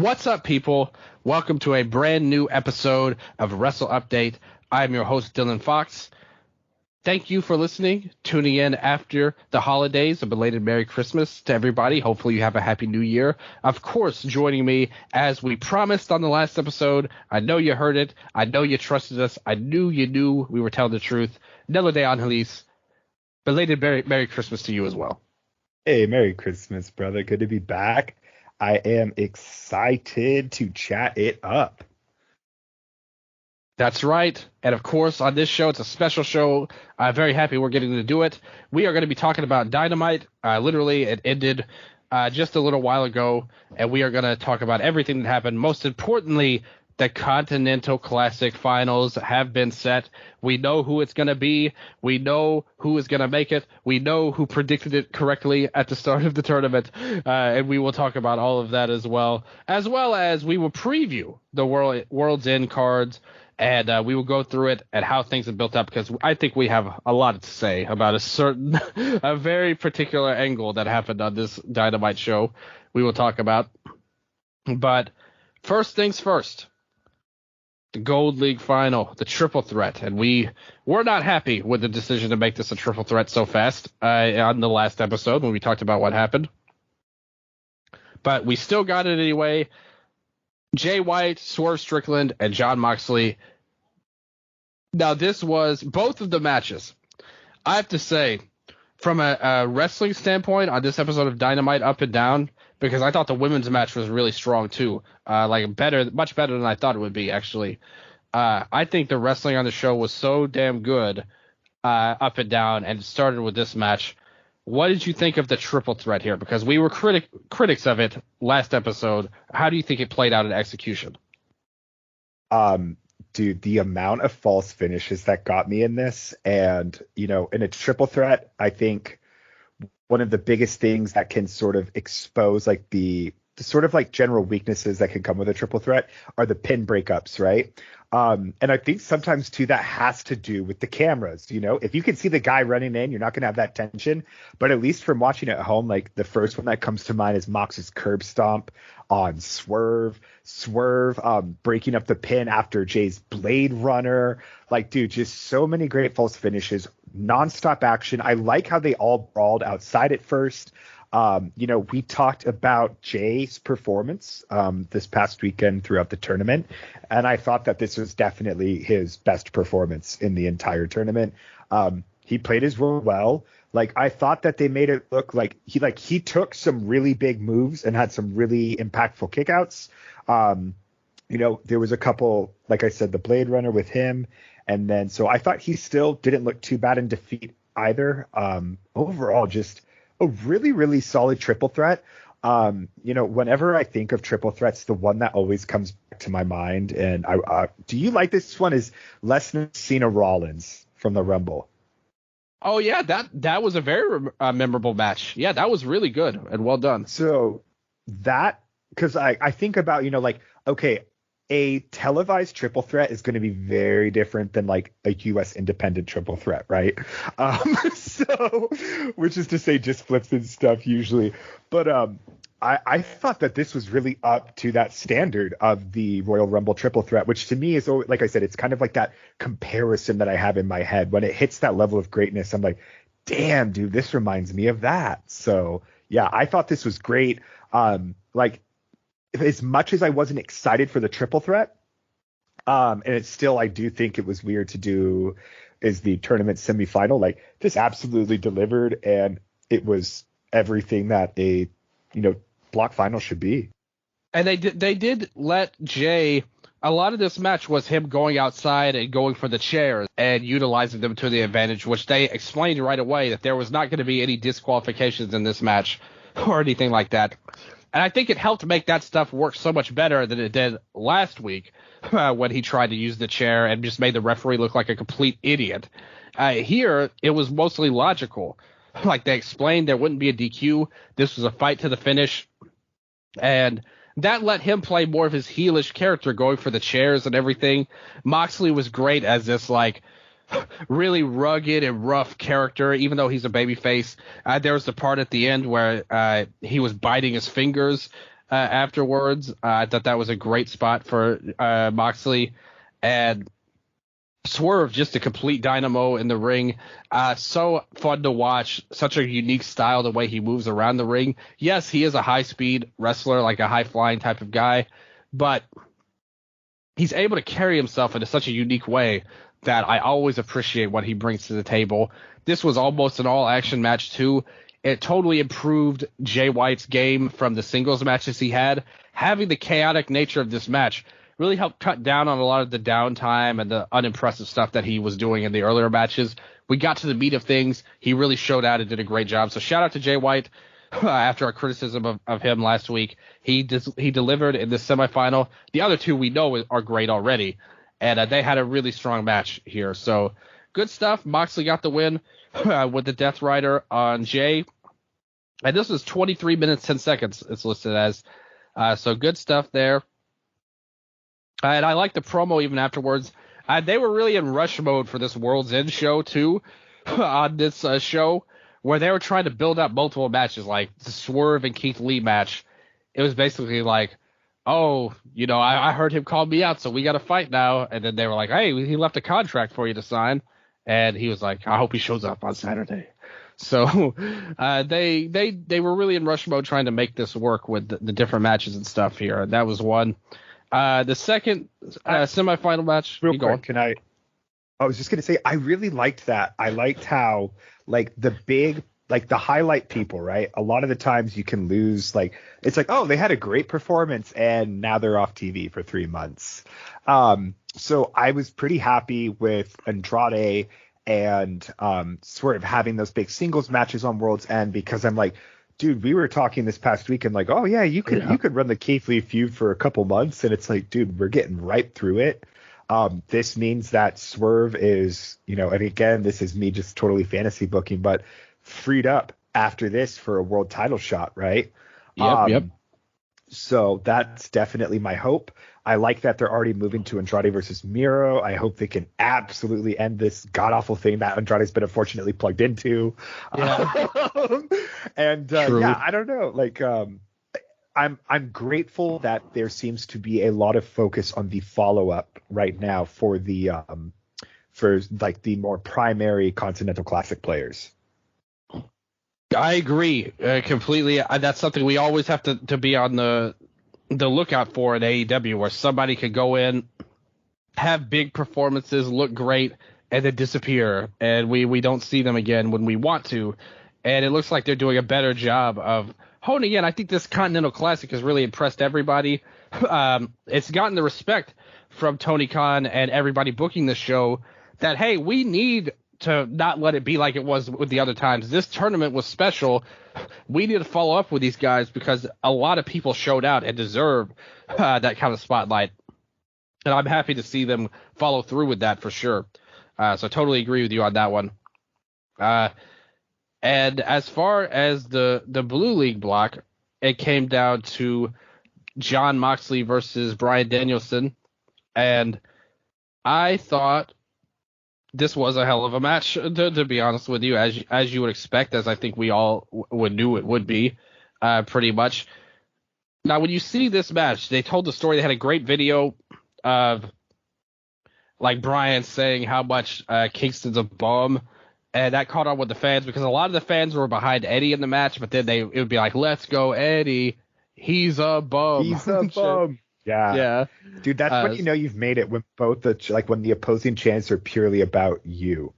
What's up, people? Welcome to a brand new episode of Wrestle Update. I'm your host, Dylan Fox. Thank you for listening, tuning in after the holidays. A belated Merry Christmas to everybody. Hopefully you have a Happy New Year. Of course, joining me, as we promised on the last episode, I know you heard it. I know you trusted us. I knew you knew we were telling the truth. Nella de Angelis, belated Merry Christmas to you as well. Hey, Merry Christmas, brother. Good to be back. I am excited to chat it up. That's right. And of course, on this show, it's a special show. I'm very happy we're getting to do it. We are going to be talking about Dynamite. Literally, it ended just a little while ago, and we are going to talk about everything that happened. Most importantly, the Continental Classic finals have been set. We know who it's going to be. We know who is going to make it. We know who predicted it correctly at the start of the tournament. And we will talk about all of that as well as we will preview the World's End cards. And we will go through it and how things have built up, because I think we have a lot to say about a very particular angle that happened on this Dynamite show we will talk about. But first things first. The Gold League final, the triple threat, and we're not happy with the decision to make this a triple threat so fast on the last episode when we talked about what happened. But we still got it anyway. Jay White, Swerve Strickland, and Jon Moxley. Now, this was both of the matches. I have to say, from a wrestling standpoint on this episode of Dynamite, up and down, because I thought the women's match was really strong too, much better than I thought it would be, actually. I think the wrestling on the show was so damn good, up and down, and it started with this match. What did you think of the triple threat here? Because we were critics of it last episode. How do you think it played out in execution? Dude, the amount of false finishes that got me in this, and, in a triple threat, I think one of the biggest things that can sort of expose the sort of general weaknesses that can come with a triple threat are the pin breakups, right? And I think sometimes too that has to do with the cameras. If you can see the guy running in, you're not going to have that tension. But at least from watching at home, the first one that comes to mind is Mox's curb stomp on Swerve breaking up the pin after Jay's Blade Runner. Dude, just so many great false finishes, nonstop action. I like how they all brawled outside at first. We talked about Jay's performance this past weekend throughout the tournament, and I thought that this was definitely his best performance in the entire tournament. He played his role well. I thought that they made it look like he took some really big moves and had some really impactful kickouts. There was a couple, like I said, the Blade Runner with him, and then so I thought he still didn't look too bad in defeat either. Overall, just a really, really solid triple threat. Whenever I think of triple threats, the one that always comes back to my mind, and do you like this one, is Lesnar, Cena, Rollins from the Rumble. Oh, yeah, that was a very memorable match. Yeah, that was really good and well done. So that, because I think about, okay, a televised triple threat is going to be very different than a U.S. independent triple threat, right? So, which is to say just flips and stuff usually. But I thought that this was really up to that standard of the Royal Rumble triple threat, which to me is, like I said, it's kind of like that comparison that I have in my head. When it hits that level of greatness, I'm like, damn, dude, this reminds me of that. So, yeah, I thought this was great. As much as I wasn't excited for the triple threat, and it's still, I do think it was weird to do is the tournament semifinal. This absolutely delivered, and it was everything that a block final should be. And they did let Jay. A lot of this match was him going outside and going for the chairs and utilizing them to the advantage, which they explained right away that there was not going to be any disqualifications in this match or anything like that. And I think it helped make that stuff work so much better than it did last week when he tried to use the chair and just made the referee look like a complete idiot. Here, it was mostly logical. They explained there wouldn't be a DQ. This was a fight to the finish. And that let him play more of his heelish character, going for the chairs and everything. Moxley was great as this, really rugged and rough character, even though he's a babyface. There was the part at the end where he was biting his fingers afterwards. I thought that was a great spot for Moxley. And Swerve, just a complete dynamo in the ring. So fun to watch. Such a unique style, the way he moves around the ring. Yes, he is a high-speed wrestler, like a high-flying type of guy. But he's able to carry himself in such a unique way that I always appreciate what he brings to the table. This was almost an all-action match, too. It totally improved Jay White's game from the singles matches he had. Having the chaotic nature of this match really helped cut down on a lot of the downtime and the unimpressive stuff that he was doing in the earlier matches. We got to the meat of things. He really showed out and did a great job. So shout out to Jay White. After our criticism of him last week, he delivered in the semifinal. The other two we know are great already, and they had a really strong match here. So good stuff. Moxley got the win with the Death Rider on Jay. And this was 23 minutes, 10 seconds, it's listed as. So good stuff there. And I like the promo even afterwards. They were really in rush mode for this World's End show, too, on this show, where they were trying to build up multiple matches, like the Swerve and Keith Lee match. It was basically like, oh, I heard him call me out, so we got to fight now. And then they were like, hey, he left a contract for you to sign. And he was like, I hope he shows up on Saturday. So they were really in rush mode trying to make this work with the different matches and stuff here. And that was one. The second semifinal match. Real quick, I was just going to say, I really liked that. I liked how, like, the highlight people, right? A lot of the times you can lose, like, it's like, oh, they had a great performance and now they're off TV for 3 months. So I was pretty happy with Andrade and Swerve having those big singles matches on World's End, because I'm like, dude, we were talking this past week and like, oh yeah, you could run the Keith Lee feud for a couple months, and it's like, dude, we're getting right through it. This means that Swerve is, and again, this is me just totally fantasy booking, but freed up after this for a world title shot, right? Yep. So that's definitely my hope. I like that they're already moving to Andrade versus Miro. I hope they can absolutely end this god-awful thing that Andrade's been unfortunately plugged into. Yeah. And I don't know. Like, I'm grateful that there seems to be a lot of focus on the follow-up right now for the the more primary Continental Classic players. I agree completely. That's something we always have to be on the lookout for in AEW, where somebody could go in, have big performances, look great, and then disappear, and we don't see them again when we want to. And it looks like they're doing a better job of honing in. I think this Continental Classic has really impressed everybody. It's gotten the respect from Tony Khan and everybody booking the show that, hey, we need to not let it be like it was with the other times. This tournament was special. We need to follow up with these guys because a lot of people showed out and deserve that kind of spotlight. And I'm happy to see them follow through with that for sure. So totally agree with you on that one. And as far as the Blue League block, it came down to Jon Moxley versus Bryan Danielson. And I thought this was a hell of a match, to be honest with you, as you would expect, as I think we all knew it would be, pretty much. Now, when you see this match, they told the story. They had a great video of, like, Bryan saying how much Kingston's a bum, and that caught on with the fans because a lot of the fans were behind Eddie in the match, but then it would be like, let's go, Eddie. He's a bum. He's a bum. Yeah. Dude, that's when you know you've made it, when both when the opposing chants are purely about you.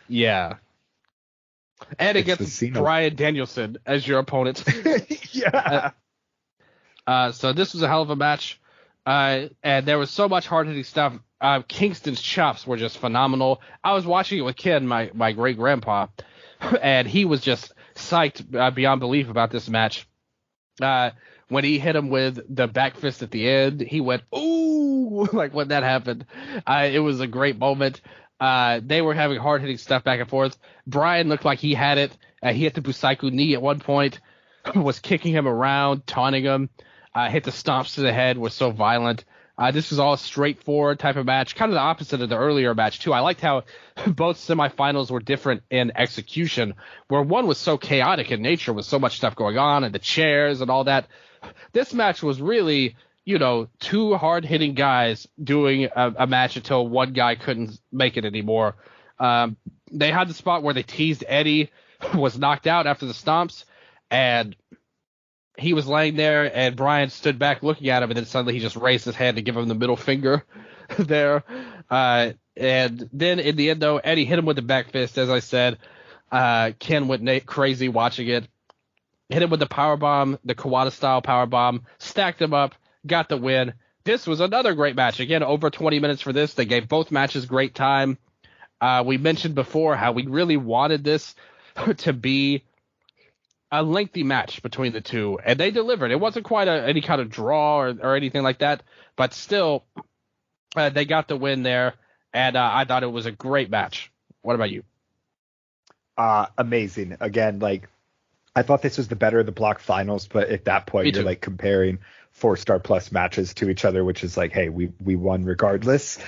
Yeah. And against Bryan Danielson as your opponent. Yeah. So this was a hell of a match. And there was so much hard-hitting stuff. Kingston's chops were just phenomenal. I was watching it with Ken, my great-grandpa, and he was just psyched beyond belief about this match. When he hit him with the back fist at the end, he went, ooh, like when that happened. It was a great moment. They were having hard-hitting stuff back and forth. Bryan looked like he had it. He hit the Busaiku knee at one point, was kicking him around, taunting him. Hit the stomps to the head, was so violent. This was all a straightforward type of match, kind of the opposite of the earlier match, too. I liked how both semifinals were different in execution, where one was so chaotic in nature with so much stuff going on and the chairs and all that. this match was really, two hard-hitting guys doing a match until one guy couldn't make it anymore. They had the spot where they teased Eddie was knocked out after the stomps, and he was laying there, and Bryan stood back looking at him, and then suddenly he just raised his hand to give him the middle finger there. And then in the end, though, Eddie hit him with the back fist, as I said. Ken went crazy watching it. Hit him with the powerbomb, the Kawada-style powerbomb, stacked him up, got the win. This was another great match. Again, over 20 minutes for this. They gave both matches great time. We mentioned before how we really wanted this to be a lengthy match between the two, and they delivered. It wasn't quite any kind of draw or anything like that, but still, they got the win there, and I thought it was a great match. What about you? Amazing. Again, I thought this was the better of the block finals, but at that point, you're comparing 4-star plus matches to each other, which is hey, we won regardless.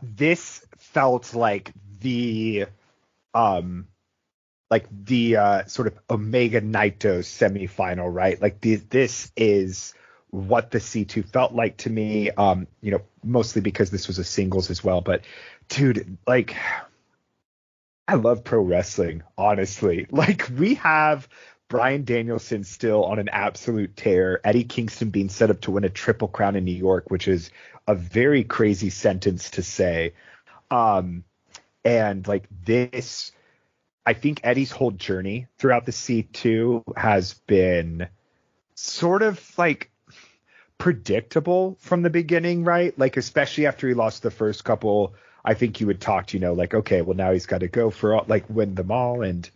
This felt like the sort of Omega Naito semifinal, right? This is what the C2 felt like to me, mostly because this was a singles as well. But dude, I love pro wrestling, honestly. We have Bryan Danielson still on an absolute tear. Eddie Kingston being set up to win a Triple Crown in New York, which is a very crazy sentence to say. And this, I think Eddie's whole journey throughout the C2 has been sort of predictable from the beginning, right? Especially after he lost the first couple, I think you would talk, okay, well, now he's got to go for all, win them all. And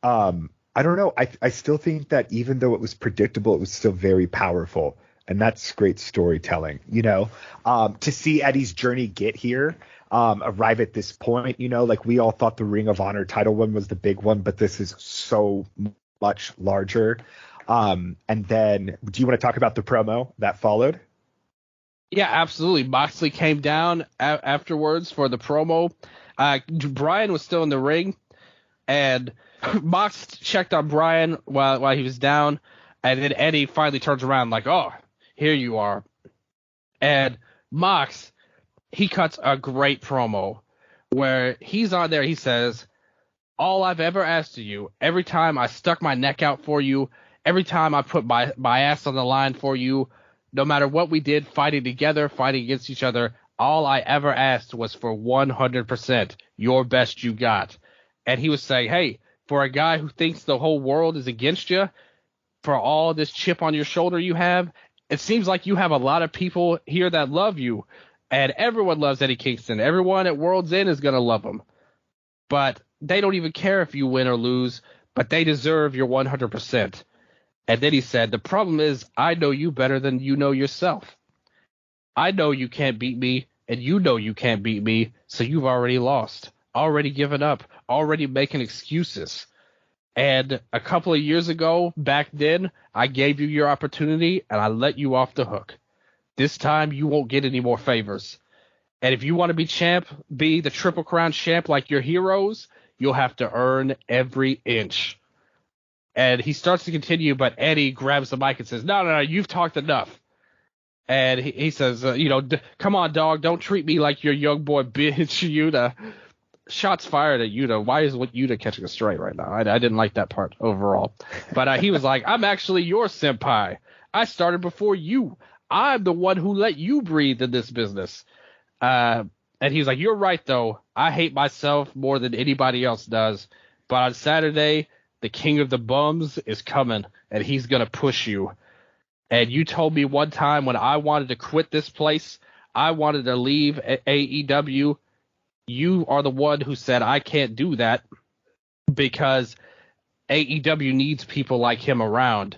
I don't know. I still think that even though it was predictable, it was still very powerful. And that's great storytelling, to see Eddie's journey get here, arrive at this point, we all thought the Ring of Honor title one was the big one, but this is so much larger. And then do you want to talk about the promo that followed? Yeah, absolutely. Moxley came down afterwards for the promo. Bryan was still in the ring, and Mox checked on Bryan while he was down, and then Eddie finally turns around oh, here you are. And Mox, he cuts a great promo where he's on there. He says, all I've ever asked of you, every time I stuck my neck out for you, every time I put my ass on the line for you, no matter what we did, fighting together, fighting against each other, all I ever asked was for 100% your best you got. And he was saying, hey, for a guy who thinks the whole world is against you, for all this chip on your shoulder you have, it seems like you have a lot of people here that love you. And everyone loves Eddie Kingston. Everyone at World's End is going to love him. But they don't even care if you win or lose, but they deserve your 100%. And then he said, the problem is I know you better than you know yourself. I know you can't beat me, and you know you can't beat me, so you've already lost, already given up, already making excuses. And a couple of years ago, back then, I gave you your opportunity, and I let you off the hook. This time, you won't get any more favors. And if you want to be champ, be the Triple Crown champ like your heroes, you'll have to earn every inch. And he starts to continue, but Eddie grabs the mic and says, no, you've talked enough. And he says, come on, dog, don't treat me like your young boy bitch, Yuta. Shots fired at Yuta. Why is Yuta catching a straight right now? I didn't like that part overall. But he was like, I'm actually your senpai. I started before you. I'm the one who let you breathe in this business. And he was like, you're right, though. I hate myself more than anybody else does. But on Saturday, the king of the bums is coming, and he's going to push you. And you told me one time when I wanted to quit this place, I wanted to leave AEW. You are the one who said I can't do that because AEW needs people like him around.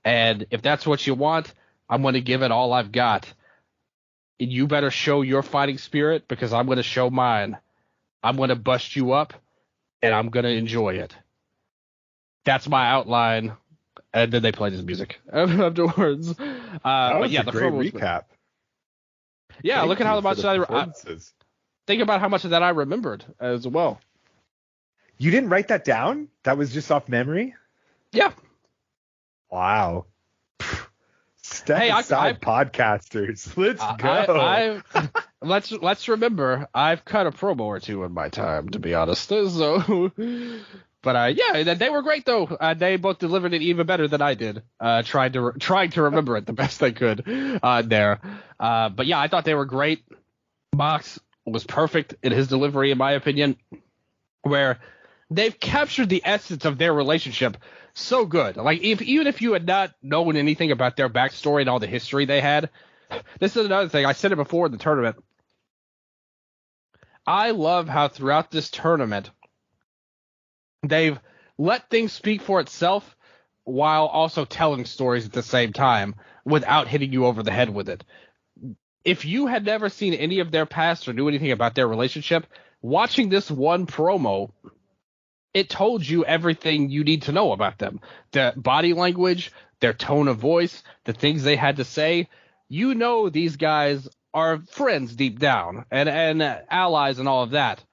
And if that's what you want, I'm going to give it all I've got. And you better show your fighting spirit because I'm going to show mine. I'm going to bust you up, and I'm going to enjoy it. That's my outline. And then they played his music afterwards. But yeah, a great recap. Yeah, Thank look at how much think about how much of that I remembered as well. You didn't write that down? That was just off memory? Yeah. Wow. Step aside, podcasters. Let's go. Let's remember, I've cut a promo or two in my time, to be honest. So, but yeah, they were great though. They both delivered it even better than I did. Trying to remember it the best I could there. But yeah, I thought they were great. Mox was perfect in his delivery, in my opinion, where they've captured the essence of their relationship so good. Like, even if you had not known anything about their backstory and all the history they had, this is another thing. I said it before in the tournament. I love how throughout this tournament, they've let things speak for itself while also telling stories at the same time without hitting you over the head with it. If you had never seen any of their past or knew anything about their relationship, watching this one promo, it told you everything you need to know about them. The body language, their tone of voice, the things they had to say. You know these guys are friends deep down and allies and all of that.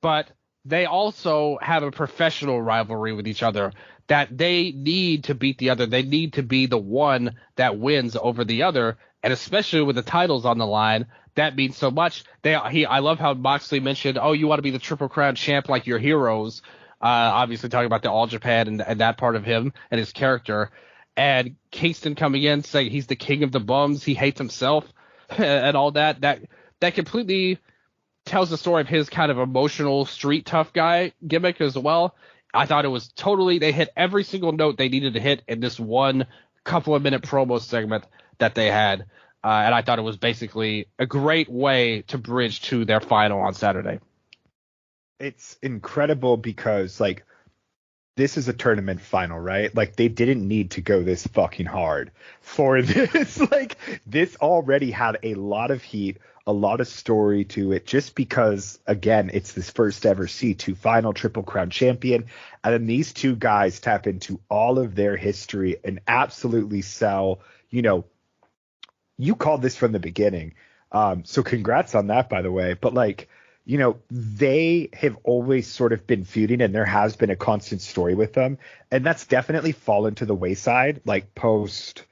But they also have a professional rivalry with each other that they need to beat the other. They need to be the one that wins over the other. And especially with the titles on the line, that means so much. I love how Moxley mentioned, oh, you want to be the Triple Crown champ like your heroes. Obviously talking about the All Japan and that part of him and his character. And Kingston coming in saying he's the king of the bums. He hates himself and all that. That completely tells the story of his kind of emotional street tough guy gimmick as well. I thought it was they hit every single note they needed to hit in this one couple of minute promo segment that they had. And I thought it was basically a great way to bridge to their final on Saturday. It's incredible because, like, this is a tournament final, right? Like, they didn't need to go this fucking hard for this. Like, this already had a lot of heat, a lot of story to it, just because, again, it's this first ever C2 final Triple Crown champion. And then these two guys tap into all of their history and absolutely sell, you called this from the beginning. So congrats on that, by the way. But, like, they have always sort of been feuding, and there has been a constant story with them. And that's definitely fallen to the wayside, like post.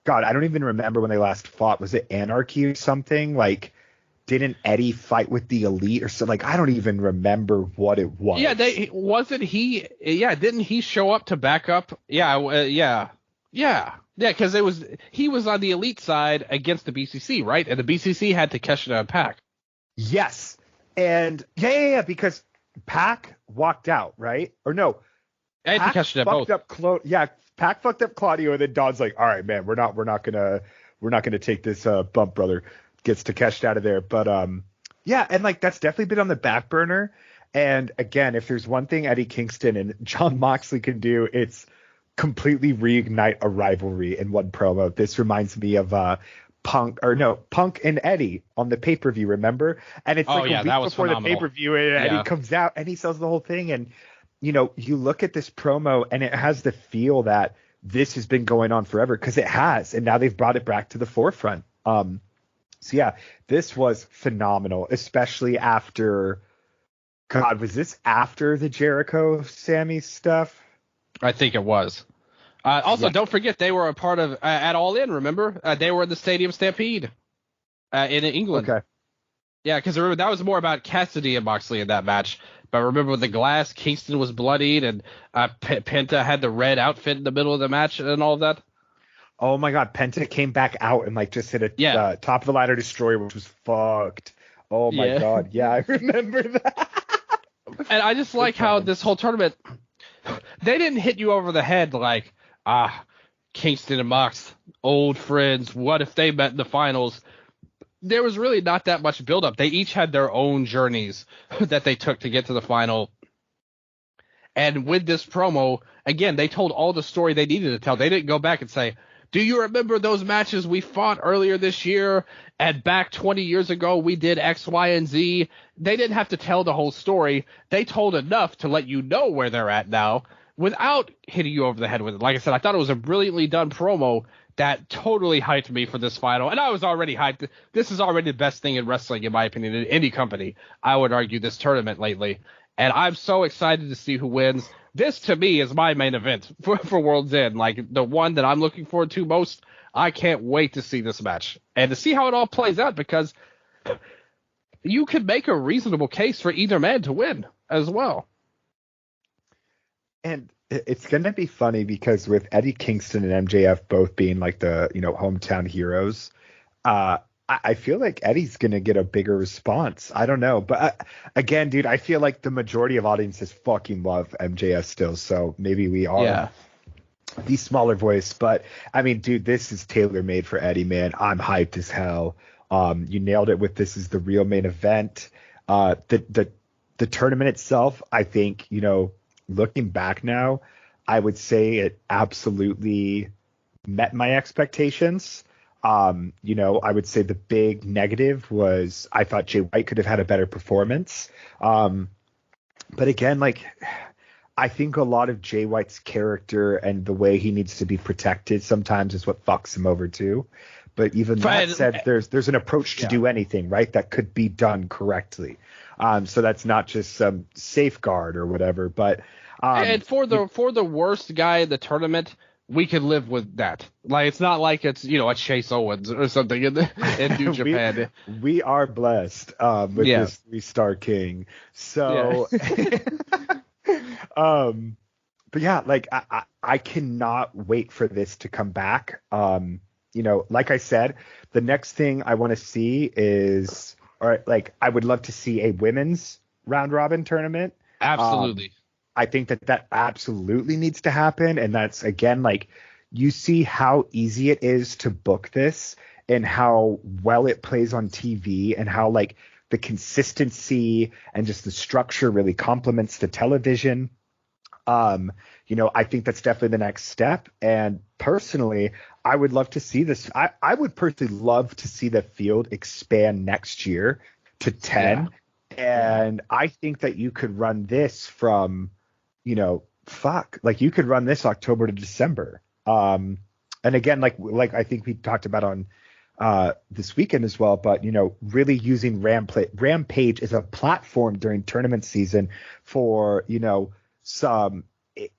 God, I don't even remember when they last fought. Was it Anarchy or something? Like, didn't Eddie fight with the Elite or something? Like, I don't even remember what it was. Yeah, didn't he show up to back up? Yeah, because he was on the Elite side against the BCC, right? And the BCC had Takeshita and Pac. Yes. And yeah, because Pac walked out, right? Or no, and Pac fucked up Pac fucked up Claudio, and then Don's like, all right, man, we're not gonna take this bump, brother. Gets Takeshita out of there, but yeah, and like that's definitely been on the back burner. And again, if there's one thing Eddie Kingston and Jon Moxley can do, it's completely reignite a rivalry in one promo. This reminds me of Punk and Eddie on the pay-per-view, remember? And it's a week before the pay-per-view, and Eddie comes out and he sells the whole thing. And you look at this promo and it has the feel that this has been going on forever, because it has, and now they've brought it back to the forefront. So yeah, this was phenomenal, especially after, God, was this after the Jericho Sammy stuff? I think it was. Don't forget, they were a part of at All In, remember? They were in the Stadium Stampede in England. Okay. Yeah, because remember, that was more about Cassidy and Moxley in that match. But remember with the glass, Kingston was bloodied, and Penta had the red outfit in the middle of the match and all of that. Oh, my God. Penta came back out and, like, just hit a top of the ladder destroyer, which was fucked. Oh, my God. Yeah, I remember that. And I just like how this whole tournament, they didn't hit you over the head like, Kingston and Mox, old friends. What if they met in the finals? There was really not that much buildup. They each had their own journeys that they took to get to the final. And with this promo, again, they told all the story they needed to tell. They didn't go back and say, do you remember those matches we fought earlier this year? And back 20 years ago, we did X, Y, and Z. They didn't have to tell the whole story. They told enough to let you know where they're at now, without hitting you over the head with it. Like I said, I thought it was a brilliantly done promo that totally hyped me for this final. And I was already hyped. This is already the best thing in wrestling, in my opinion, in any company. I would argue this tournament lately. And I'm so excited to see who wins. This, to me, is my main event for World's End. Like, the one that I'm looking forward to most. I can't wait to see this match and to see how it all plays out, because you can make a reasonable case for either man to win as well. And it's going to be funny because with Eddie Kingston and MJF both being like the, hometown heroes, I feel like Eddie's going to get a bigger response. I don't know. But again, dude, I feel like the majority of audiences fucking love MJF still. So maybe we are the smaller voice. But I mean, dude, this is tailor-made for Eddie, man. I'm hyped as hell. You nailed it with this is the real main event. The tournament itself, I think, looking back now, I would say it absolutely met my expectations. I would say the big negative was I thought Jay White could have had a better performance. But again, I think a lot of Jay White's character and the way he needs to be protected sometimes is what fucks him over too. But even that said, there's an approach to do anything, right, that could be done correctly. So that's not just some safeguard or whatever. But and for the worst guy in the tournament, we can live with that. Like, it's not like it's, a Chase Owens or something in New Japan. we are blessed with this 3-star king. So, but yeah, I cannot wait for this to come back. Like I said, the next thing I want to see is, I would love to see a women's round robin tournament. Absolutely. I think that absolutely needs to happen. And that's, again, you see how easy it is to book this and how well it plays on TV and how, the consistency and just the structure really complements the television. I think that's definitely the next step. And personally, I would love to see this. I would personally love to see the field expand next year to 10. Yeah. And I think that you could run this from, you could run this October to December. And again, like I think we talked about on this weekend as well, but, really using Rampage as a platform during tournament season for, some,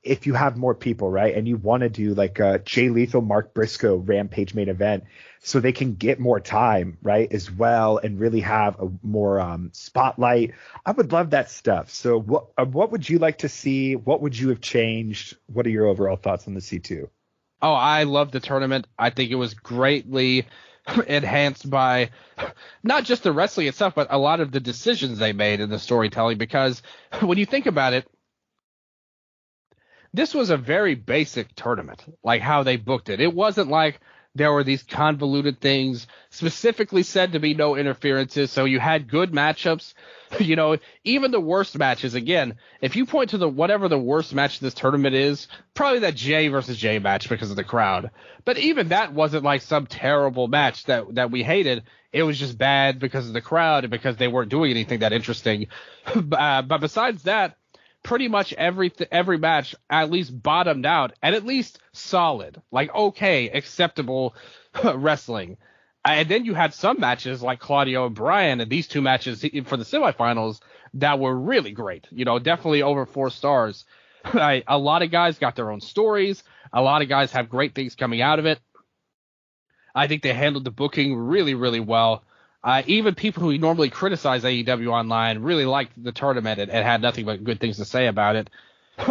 if you have more people, right, and you want to do a Jay Lethal, Mark Briscoe Rampage main event so they can get more time, right, as well, and really have a more spotlight. I would love that stuff. So what would you like to see? What would you have changed? What are your overall thoughts on the C2? Oh, I love the tournament. I think it was greatly enhanced by not just the wrestling itself, but a lot of the decisions they made in the storytelling, because when you think about it, this was a very basic tournament, like how they booked it. It wasn't like there were these convoluted things specifically said to be no interferences. So you had good matchups, even the worst matches. Again, if you point to whatever the worst match of this tournament is, probably that Jay versus Jay match because of the crowd. But even that wasn't like some terrible match that we hated. It was just bad because of the crowd and because they weren't doing anything that interesting. But besides that, pretty much every match at least bottomed out and at least solid, okay, acceptable wrestling. And then you had some matches like Claudio and Bryan, and these two matches for the semifinals that were really great. Definitely over 4 stars. A lot of guys got their own stories. A lot of guys have great things coming out of it. I think they handled the booking really, really well. Even people who normally criticize AEW online really liked the tournament and had nothing but good things to say about it.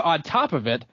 On top of it,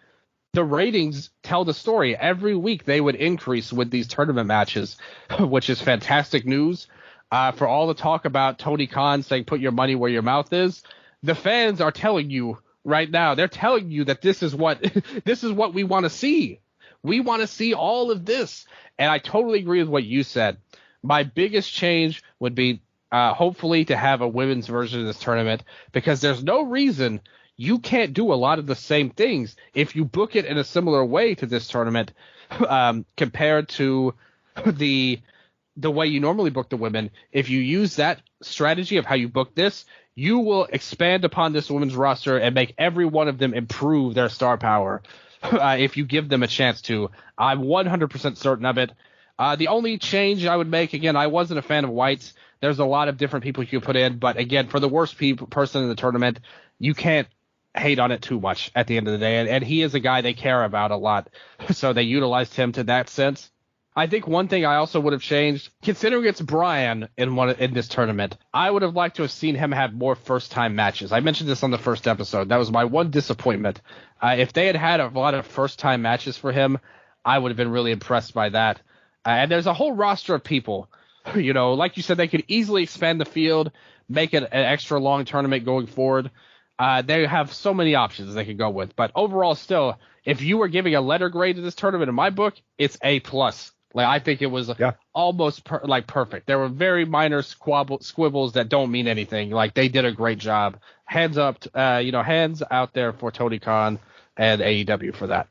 the ratings tell the story. Every week they would increase with these tournament matches, which is fantastic news. For all the talk about Tony Khan saying put your money where your mouth is, the fans are telling you right now, they're telling you that this is what we want to see. We want to see all of this. And I totally agree with what you said. My biggest change would be hopefully to have a women's version of this tournament, because there's no reason you can't do a lot of the same things if you book it in a similar way to this tournament compared to the way you normally book the women. If you use that strategy of how you book this, you will expand upon this women's roster and make every one of them improve their star power if you give them a chance to. I'm 100% certain of it. The only change I would make, again, I wasn't a fan of White's. There's a lot of different people you could put in, but again, for the worst person in the tournament, you can't hate on it too much at the end of the day. And he is a guy they care about a lot. So they utilized him to that sense. I think one thing I also would have changed, considering it's Bryan in this tournament, I would have liked to have seen him have more first-time matches. I mentioned this on the first episode. That was my one disappointment. If they had a lot of first-time matches for him, I would have been really impressed by that. And there's a whole roster of people, like you said, they could easily expand the field, make it an extra long tournament going forward. They have so many options they could go with. But overall, still, if you were giving a letter grade to this tournament, in my book, it's A+. Like, I think it was almost perfect. There were very minor squibbles that don't mean anything. Like, they did a great job. Hands up, hands out there for Tony Khan and AEW for that.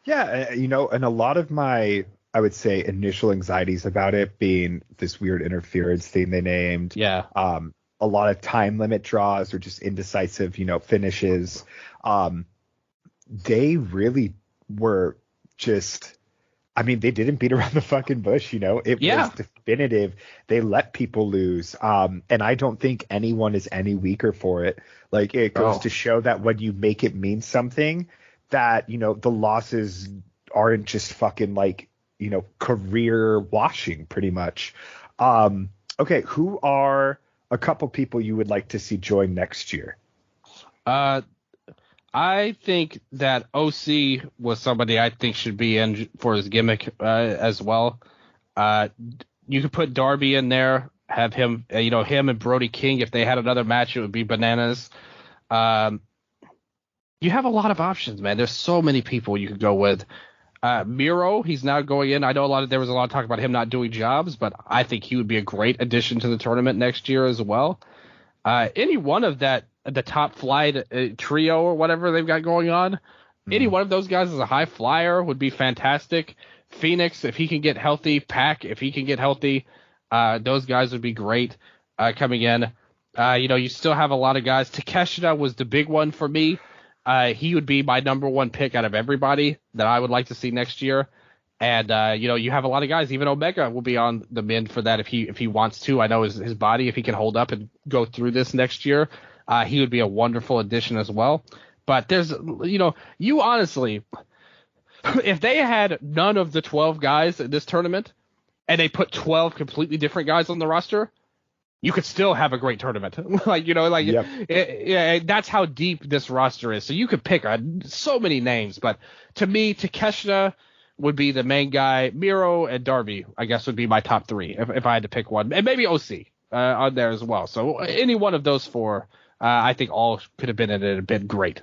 Yeah, and a lot of my, I would say, initial anxieties about it being this weird interference thing they named. Yeah. A lot of time limit draws or just indecisive, finishes. They really were just. I mean, they didn't beat around the fucking bush, It was definitive. They let people lose. And I don't think anyone is any weaker for it. Like, it goes to show that when you make it mean something, that, the losses aren't just fucking career washing pretty much. Okay, who are a couple people you would like to see join next year? I think that OC was somebody I think should be in for his gimmick as well. You could put Darby in there, have him, him and Brody King. If they had another match, it would be bananas. You have a lot of options, man. There's so many people you could go with. Miro, he's now going in. I know there was a lot of talk about him not doing jobs, but I think he would be a great addition to the tournament next year as well. Any one of the top flight trio or whatever they've got going on, any one of those guys as a high flyer would be fantastic. Phoenix, if he can get healthy, Pac, if he can get healthy, those guys would be great coming in. You still have a lot of guys. Takeshita was the big one for me. He would be my number one pick out of everybody that I would like to see next year. And, you have a lot of guys. Even Omega will be on the mend for that if he wants to. I know his body, if he can hold up and go through this next year, he would be a wonderful addition as well. But there's, you honestly, if they had none of the 12 guys in this tournament and they put 12 completely different guys on the roster, you could still have a great tournament. That's how deep this roster is. So you could pick so many names. But to me, Takeshita would be the main guy. Miro and Darby, I guess, would be my top three if I had to pick one. And maybe OC on there as well. So any one of those four, I think all could have been in it and been great.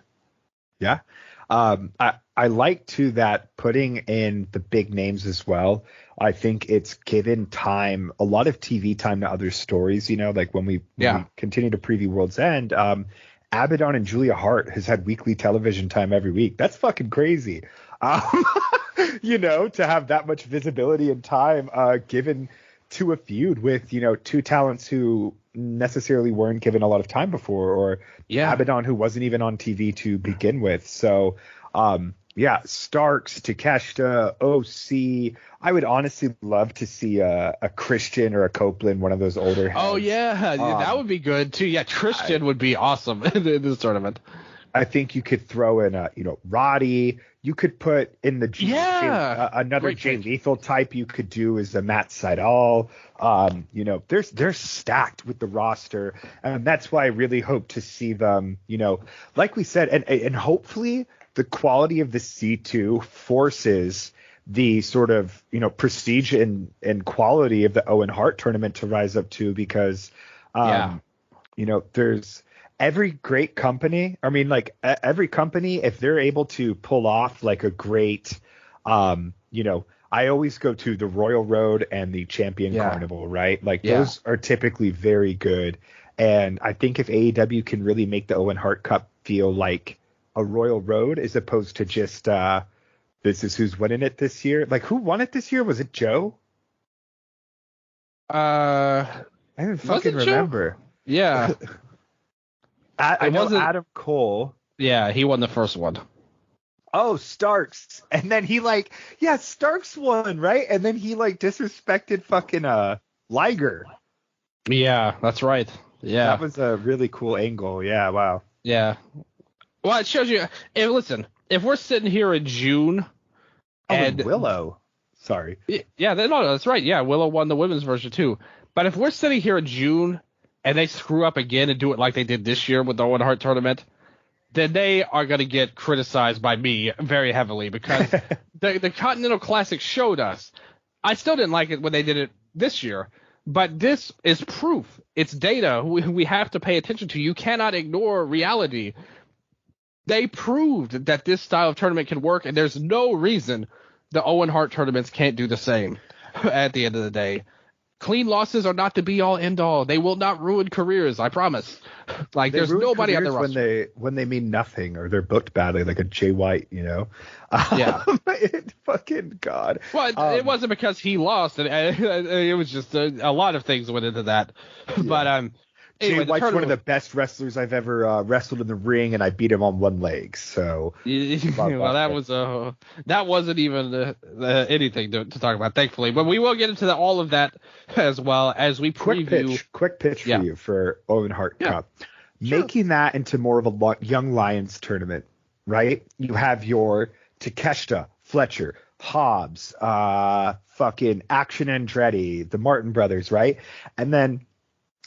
Yeah. I like too that putting in the big names as well. I think it's given time, a lot of TV time to other stories, like when we continue to preview World's End, Abaddon and Julia Hart has had weekly television time every week. That's fucking crazy. To have that much visibility and time given to a feud with, two talents who necessarily weren't given a lot of time before, or Abaddon, who wasn't even on TV to begin with. So, Starks, Takeshita, OC. I would honestly love to see a Christian or a Copeland, one of those older heads. Oh, yeah. That would be good, too. Yeah, Christian would be awesome in this tournament. I think you could throw in, Roddy. You could put in the another Jay Lethal type you could do is a Matt Sydal. They're stacked with the roster, and that's why I really hope to see them, like we said, and hopefully the quality of the C2 forces the sort of, prestige and quality of the Owen Hart tournament to rise up too, because, there's every great company. I mean, every company, if they're able to pull off a great, I always go to the Royal Road and the Champion Carnival, right? Those are typically very good. And I think if AEW can really make the Owen Hart Cup feel like a Royal Road as opposed to just this is who's winning it this year. Who won it this year? Was it Joe? I don't fucking remember. Joe? Yeah. I know Adam Cole. Yeah, he won the first one. Oh, Starks. And then he Starks won, right? And then he disrespected fucking Liger. Yeah, that's right. Yeah. That was a really cool angle. Yeah, wow. Yeah. Well, it shows you. Listen, if we're sitting here in June, and Willow. Sorry. Yeah, no, that's right. Yeah, Willow won the women's version too. But if we're sitting here in June and they screw up again and do it like they did this year with the Owen Hart tournament, then they are going to get criticized by me very heavily because the Continental Classic showed us. I still didn't like it when they did it this year, but this is proof. It's data we have to pay attention to. You cannot ignore reality. They proved that this style of tournament can work, and there's no reason the Owen Hart tournaments can't do the same at the end of the day. Clean losses are not the be-all, end-all. They will not ruin careers, I promise. Like, there's nobody on the roster. When they mean nothing or they're booked badly, like a Jay White, you know? Yeah. Fucking God. Well, it wasn't because he lost. It was just a lot of things went into that. Yeah. But Jay White's one of the best wrestlers I've ever wrestled in the ring, and I beat him on one leg. So, well, that wasn't even anything to talk about, thankfully. But we will get into all of that as well as we preview. Quick pitch for you for Owen Hart Cup, making that into more of a Young Lions tournament, right? You have your Takeshita, Fletcher, Hobbs, fucking Action Andretti, the Martin brothers, right? And then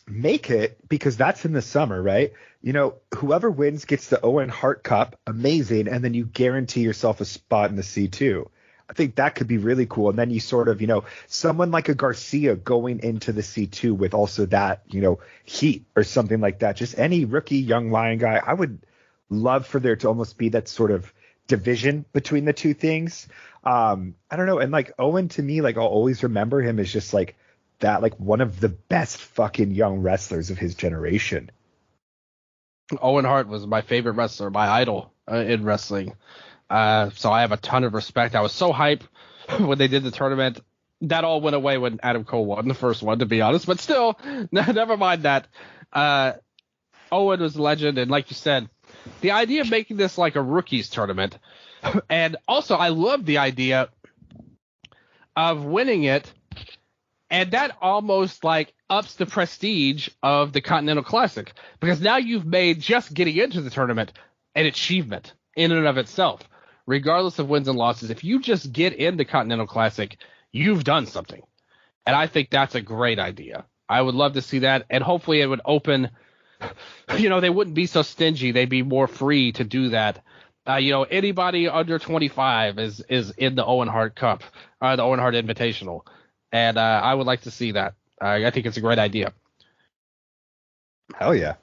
make it, because that's in the summer, right? You know, whoever wins gets the Owen Hart Cup, amazing, and then you guarantee yourself a spot in the C2. I think that could be really cool. And then you sort of, you know, someone like a Garcia going into the C2 with also that, you know, heat or something like that. Just any rookie young lion guy. I would love for there to almost be that sort of division between the two things. I don't know. And like Owen, to me, like I'll always remember him as just like that, like one of the best fucking young wrestlers of his generation. Owen Hart was my favorite wrestler, my idol in wrestling. So I have a ton of respect. I was so hyped when they did the tournament. That all went away when Adam Cole won the first one, to be honest. But still, never mind that. Owen was a legend, and like you said, the idea of making this like a rookies tournament, and also I love the idea of winning it. And that almost like ups the prestige of the Continental Classic, because now you've made just getting into the tournament an achievement in and of itself, regardless of wins and losses. If you just get in the Continental Classic, you've done something. And I think that's a great idea. I would love to see that. And hopefully it would open, you know, they wouldn't be so stingy. They'd be more free to do that. You know, anybody under 25 is in the Owen Hart Cup, the Owen Hart Invitational. And I would like to see that. I think it's a great idea. Hell yeah.